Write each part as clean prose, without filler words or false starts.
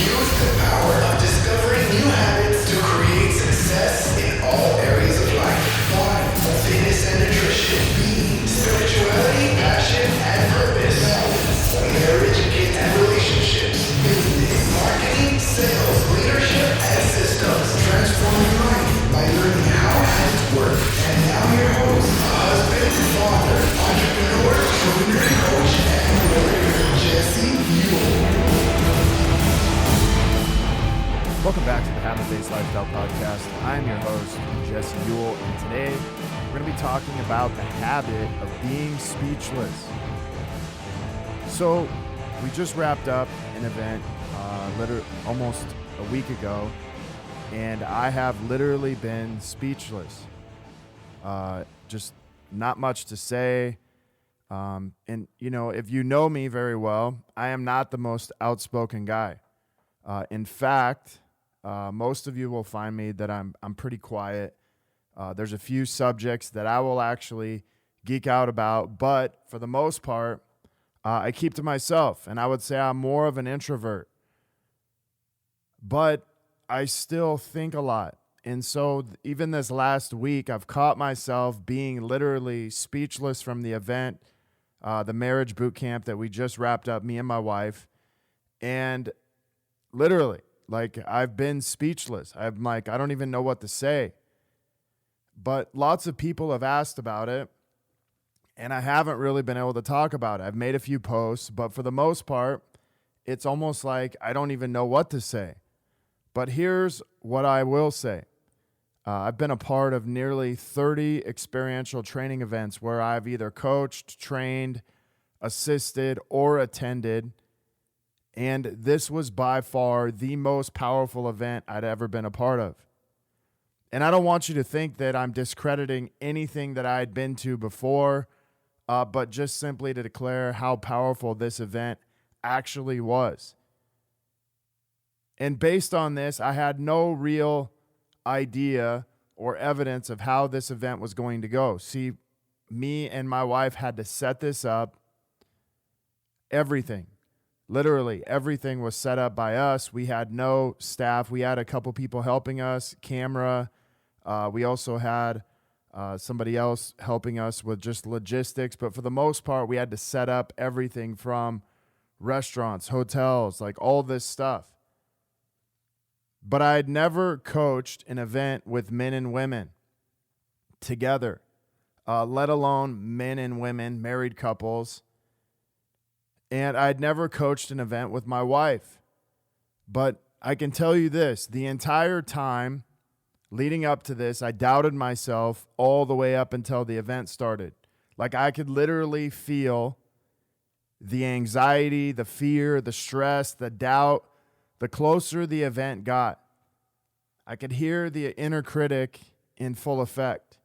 Use the power of discovering new habits to create success in all areas of life. Body, fitness and nutrition, being, spirituality, passion and purpose, balance, marriage, kids and relationships, business, marketing, sales, leadership and systems. Transform your life by learning how habits work. And now your host, husband, father, entrepreneur, trainer, coach, and warrior, Jesse Ewell. Welcome back to the Habit-Based Lifestyle Podcast. I'm your host, Jesse Ewell, and today we're going to be talking about the habit of being speechless. So, we just wrapped up an event almost a week ago, and I have literally been speechless. Just not much to say. And, you know, if you know me very well, I am not the most outspoken guy. In fact, most of you will find me that I'm pretty quiet. There's a few subjects that I will actually geek out about, but for the most part, I keep to myself, and I would say I'm more of an introvert. But I still think a lot. And so even this last week, I've caught myself being literally speechless from the event, the marriage boot camp that we just wrapped up, me and my wife. And literally, like, I've been speechless. I'm like, I don't even know what to say. But lots of people have asked about it, and I haven't really been able to talk about it. I've made a few posts, but for the most part, it's almost like I don't even know what to say. But here's what I will say. I've been a part of nearly 30 experiential training events where I've either coached, trained, assisted, or attended. And this was by far the most powerful event I'd ever been a part of. And I don't want you to think that I'm discrediting anything that I had been to before, but just simply to declare how powerful this event actually was. And based on this, I had no real idea or evidence of how this event was going to go. See, me and my wife had to set this up. Everything. Literally, everything was set up by us. We had no staff. We had a couple people helping us, camera. We also had somebody else helping us with just logistics. But for the most part, we had to set up everything from restaurants, hotels, like all this stuff. But I had never coached an event with men and women together, let alone men and women, married couples. And I'd never coached an event with my wife. But I can tell you this, the entire time leading up to this, I doubted myself all the way up until the event started. Like, I could literally feel the anxiety, the fear, the stress, the doubt. The closer the event got, I could hear the inner critic in full effect.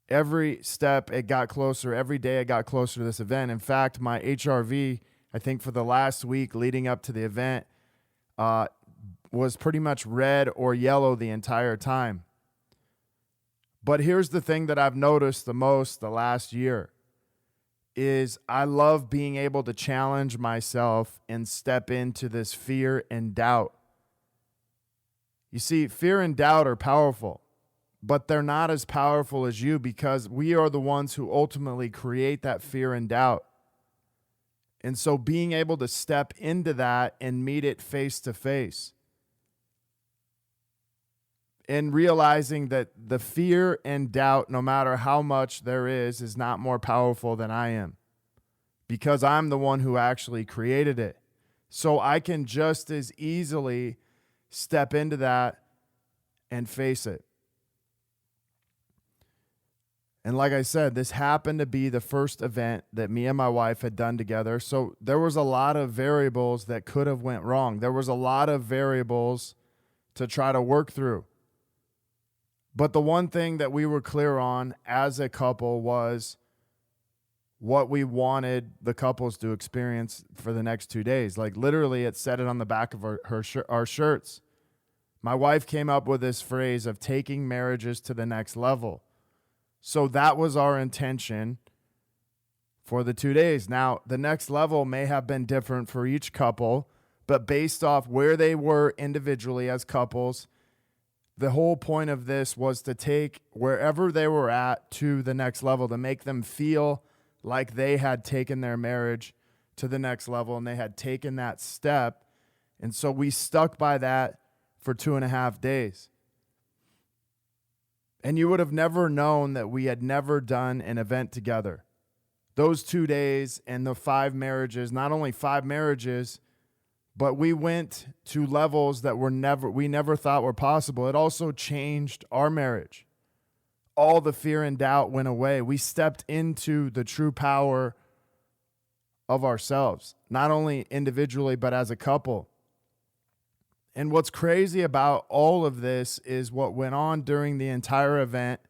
Every step, it got closer. Every day, it got closer to this event. In fact, my HRV, I think for the last week leading up to the event, was pretty much red or yellow the entire time. But here's the thing that I've noticed the most the last year is I love being able to challenge myself and step into this fear and doubt. You see, fear and doubt are powerful, but they're not as powerful as you because we are the ones who ultimately create that fear and doubt. And so being able to step into that and meet it face to face and realizing that the fear and doubt, no matter how much there is not more powerful than I am because I'm the one who actually created it. So I can just as easily step into that and face it. And like I said, this happened to be the first event that me and my wife had done together. So there was a lot of variables that could have went wrong. There was a lot of variables to try to work through. But the one thing that we were clear on as a couple was what we wanted the couples to experience for the next 2 days. Like literally, it said it on the back of our shirts. My wife came up with this phrase of taking marriages to the next level. So that was our intention for the 2 days. Now, the next level may have been different for each couple, but based off where they were individually as couples. The whole point of this was to take wherever they were at to the next level, to make them feel like they had taken their marriage to the next level and they had taken that step. And so we stuck by that for 2.5 days. And you would have never known that we had never done an event together. Those 2 days and the 5 marriages, not only 5 marriages, but we went to levels that we never thought were possible. It also changed our marriage. All the fear and doubt went away. We stepped into the true power of ourselves, not only individually, but as a couple. And what's crazy about all of this is what went on during the entire event.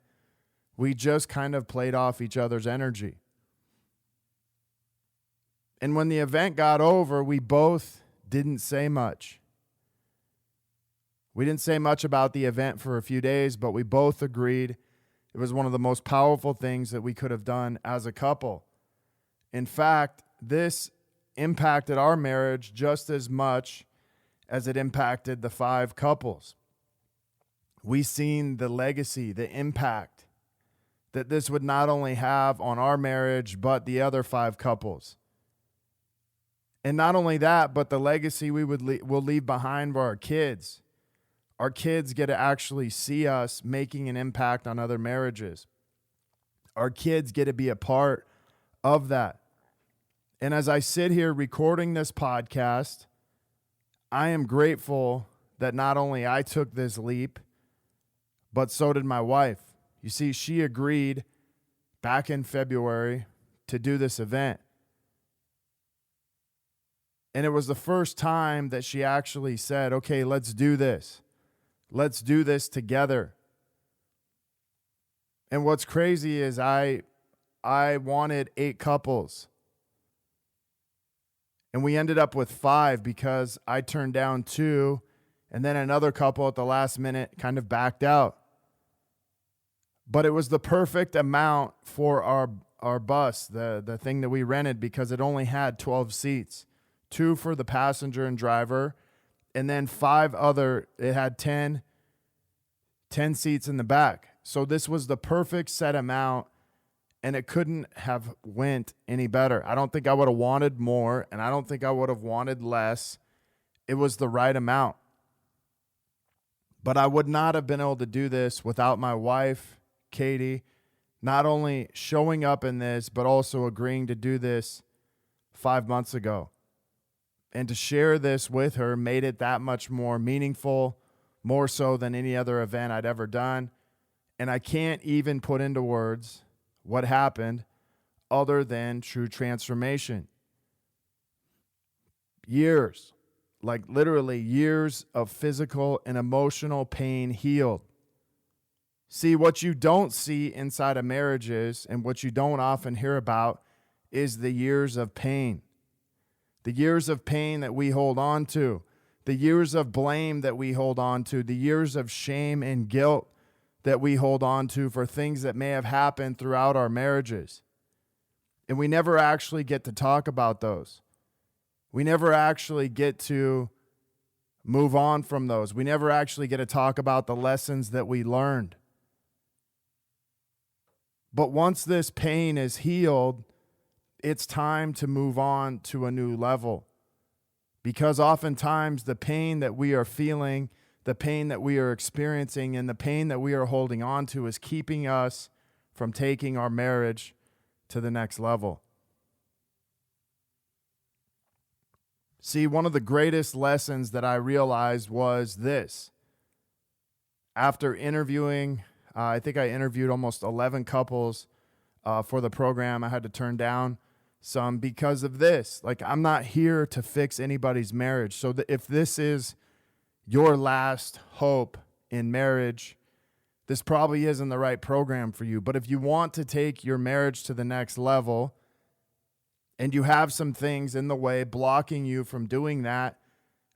We just kind of played off each other's energy. And when the event got over, we both didn't say much. We didn't say much about the event for a few days, but we both agreed it was one of the most powerful things that we could have done as a couple. In fact, this impacted our marriage just as much as it impacted the 5 couples. We seen the legacy, the impact that this would not only have on our marriage, but the other 5 couples. And not only that, but the legacy we will leave behind for our kids. Our kids get to actually see us making an impact on other marriages. Our kids get to be a part of that. And as I sit here recording this podcast, I am grateful that not only I took this leap, but so did my wife. You see, she agreed back in February to do this event. And it was the first time that she actually said, okay, let's do this. Let's do this together. And what's crazy is I wanted 8 couples. And we ended up with 5 because I turned down 2. And then another couple at the last minute kind of backed out. But it was the perfect amount for our bus, the thing that we rented, because it only had 12 seats. 2 for the passenger and driver, and then 5 other, it had 10 seats in the back. So this was the perfect set amount, and it couldn't have went any better. I don't think I would have wanted more, and I don't think I would have wanted less. It was the right amount. But I would not have been able to do this without my wife, Katie, not only showing up in this, but also agreeing to do this 5 months ago. And to share this with her made it that much more meaningful, more so than any other event I'd ever done. And I can't even put into words what happened other than true transformation. Years, like literally years of physical and emotional pain healed. See, what you don't see inside of marriages and what you don't often hear about is the years of pain. The years of pain that we hold on to, the years of blame that we hold on to, the years of shame and guilt that we hold on to for things that may have happened throughout our marriages. And we never actually get to talk about those. We never actually get to move on from those. We never actually get to talk about the lessons that we learned. But once this pain is healed, it's time to move on to a new level. Because oftentimes the pain that we are feeling, the pain that we are experiencing, and the pain that we are holding on to is keeping us from taking our marriage to the next level. See, one of the greatest lessons that I realized was this. After interviewing, I think I interviewed almost 11 couples for the program. I had to turn down some because of this. Like, I'm not here to fix anybody's marriage. So if this is your last hope in marriage, this probably isn't the right program for you. But if you want to take your marriage to the next level and you have some things in the way blocking you from doing that,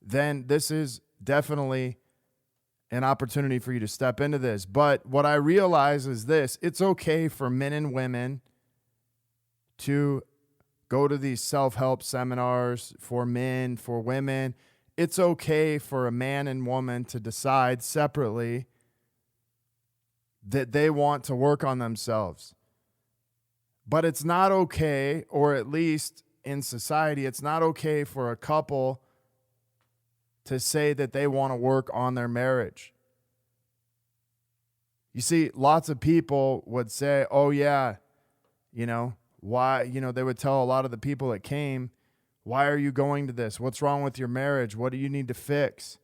then this is definitely an opportunity for you to step into this. But what I realize is this: it's okay for men and women to go to these self-help seminars for men, for women. it's okay for a man and woman to decide separately that they want to work on themselves. But it's not okay, or at least in society, it's not okay for a couple to say that they want to work on their marriage. You see, lots of people would say, oh yeah, why, they would tell a lot of the people that came, why are you going to this? What's wrong with your marriage? What do you need to fix?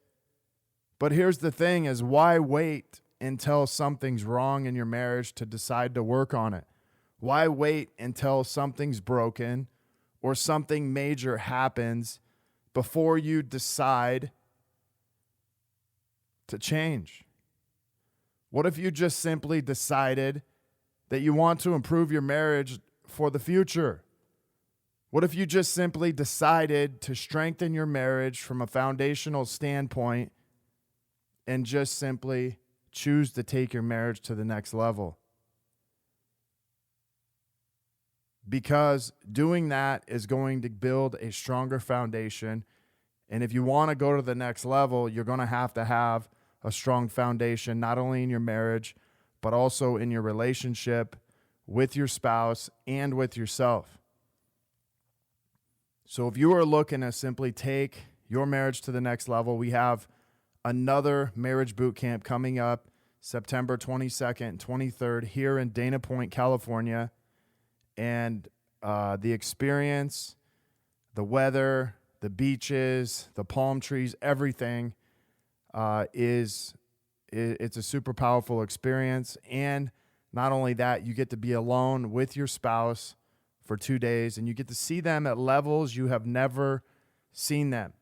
But here's the thing is, why wait until something's wrong in your marriage to decide to work on it? Why wait until something's broken or something major happens before you decide to change? What if you just simply decided that you want to improve your marriage for the future? What if you just simply decided to strengthen your marriage from a foundational standpoint and just simply choose to take your marriage to the next level? Because doing that is going to build a stronger foundation. And if you want to go to the next level, you're going to have a strong foundation, not only in your marriage, but also in your relationship with your spouse and with yourself. So if you are looking to simply take your marriage to the next level, we have another marriage boot camp coming up September 22nd and 23rd here in Dana Point, California. And the experience, the weather, the beaches, the palm trees, everything it's a super powerful experience. And not only that, you get to be alone with your spouse for 2 days, and you get to see them at levels you have never seen them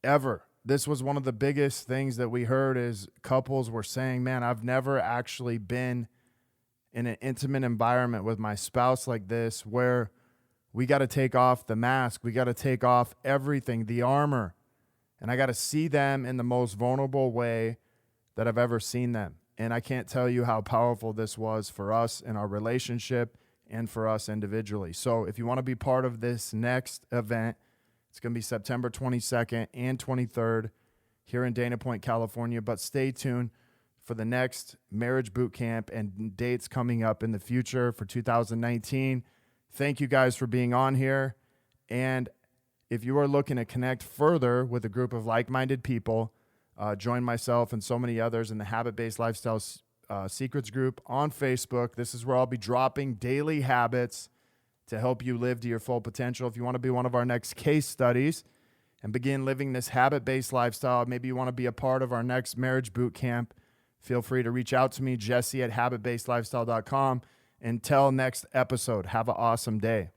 ever. This was one of the biggest things that we heard is couples were saying, man, I've never actually been in an intimate environment with my spouse like this, where we got to take off the mask. We got to take off everything, the armor. And I got to see them in the most vulnerable way that I've ever seen them. And I can't tell you how powerful this was for us in our relationship and for us individually. So if you want to be part of this next event, it's going to be September 22nd and 23rd here in Dana Point, California. But stay tuned for the next marriage boot camp and dates coming up in the future for 2019. Thank you guys for being on here. And if you are looking to connect further with a group of like-minded people, join myself and so many others in the Habit-Based Lifestyle Secrets group on Facebook. This is where I'll be dropping daily habits to help you live to your full potential. If you want to be one of our next case studies and begin living this habit-based lifestyle, maybe you want to be a part of our next marriage boot camp, feel free to reach out to me, Jesse at habitbasedlifestyle.com. Until next episode, have an awesome day.